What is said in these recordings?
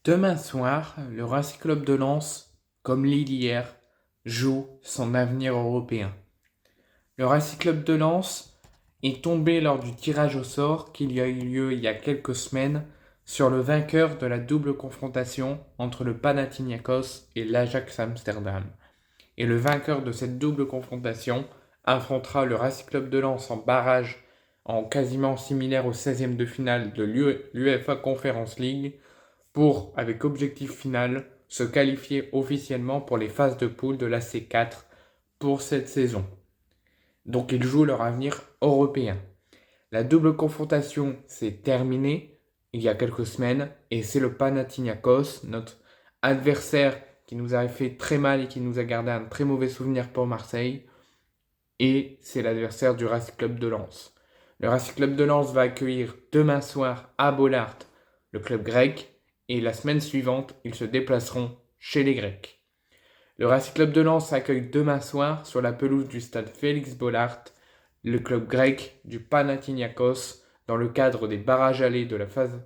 Demain soir, le Racing Club de Lens, comme Lille hier, joue son avenir européen. Le Racing Club de Lens est tombé lors du tirage au sort qu'il y a eu lieu il y a quelques semaines sur le vainqueur de la double confrontation entre le Panathinaikos et l'Ajax Amsterdam. Et le vainqueur de cette double confrontation affrontera le Racing Club de Lens en barrage en quasiment similaire au 16e de finale de l'UEFA Conference League pour, avec objectif final, se qualifier officiellement pour les phases de poule de la C4 pour cette saison. Donc ils jouent leur avenir européen. La double confrontation s'est terminée il y a quelques semaines et c'est le Panathinaikos, notre adversaire qui nous a fait très mal et qui nous a gardé un très mauvais souvenir pour Marseille, et c'est l'adversaire du Racing Club de Lens. Le Racing Club de Lens va accueillir demain soir à Bollaert le club grec, et la semaine suivante, ils se déplaceront chez les Grecs. Le Racing Club de Lens accueille demain soir sur la pelouse du stade Félix Bollaert le club grec du Panathinaikos dans le cadre des barrages allés de la phase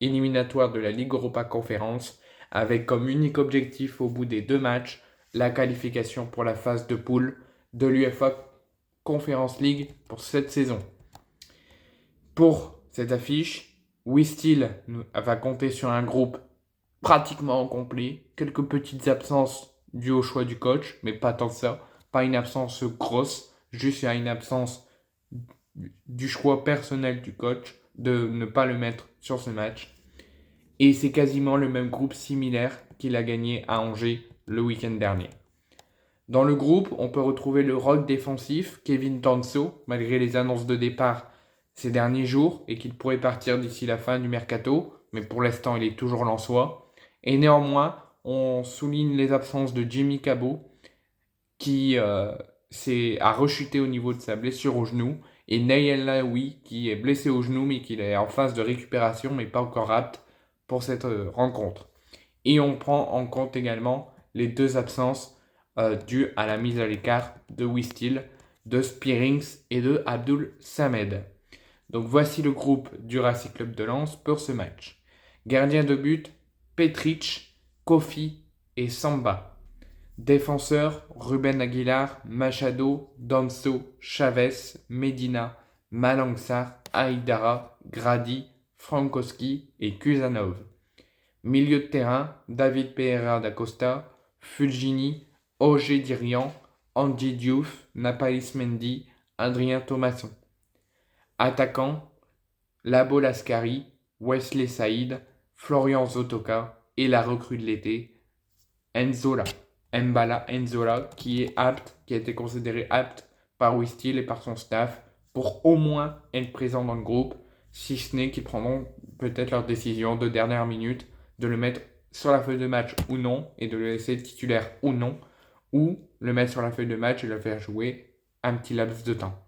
éliminatoire de la Ligue Europa Conference, avec comme unique objectif au bout des 2 matchs la qualification pour la phase de poule de l'UEFA Conference League pour cette saison. Pour cette affiche, Wistil va compter sur un groupe pratiquement complet, quelques petites absences dues au choix du coach, mais pas tant que ça, pas une absence grosse, juste une absence du choix personnel du coach de ne pas le mettre sur ce match. Et c'est quasiment le même groupe similaire qu'il a gagné à Angers le week-end dernier. Dans le groupe, on peut retrouver le rock défensif Kevin Danso, malgré les annonces de départ ces derniers jours et qu'il pourrait partir d'ici la fin du mercato, mais pour l'instant il est toujours lensois. Et néanmoins, on souligne les absences de Jimmy Cabot qui a rechuté au niveau de sa blessure au genou, et Naël Laoui qui est blessé au genou mais qui est en phase de récupération mais pas encore apte pour cette rencontre. Et on prend en compte également les 2 absences dues à la mise à l'écart de Wistil, de Spearings et de Abdul Samed. Donc voici le groupe du Racing Club de Lens pour ce match. Gardien de but, Petric, Kofi et Samba. Défenseurs, Ruben Aguilar, Machado, Danso, Chavez, Medina, Malangsar, Aïdara, Grady, Frankowski et Kusanov. Milieu de terrain, David Pereira da Costa, Fulgini, Oger Dirian, Andy Diouf, Napalis Mendy, Adrien Thomasson. Attaquant, Labo Lascari, Wesley Saïd, Florian Zotoka et la recrue de l'été, Mbala Enzola, qui a été considéré apte par Wistil et par son staff pour au moins être présent dans le groupe, si ce n'est qu'ils prendront peut-être leur décision de dernière minute de le mettre sur la feuille de match ou non, et de le laisser titulaire ou non, ou le mettre sur la feuille de match et le faire jouer un petit laps de temps.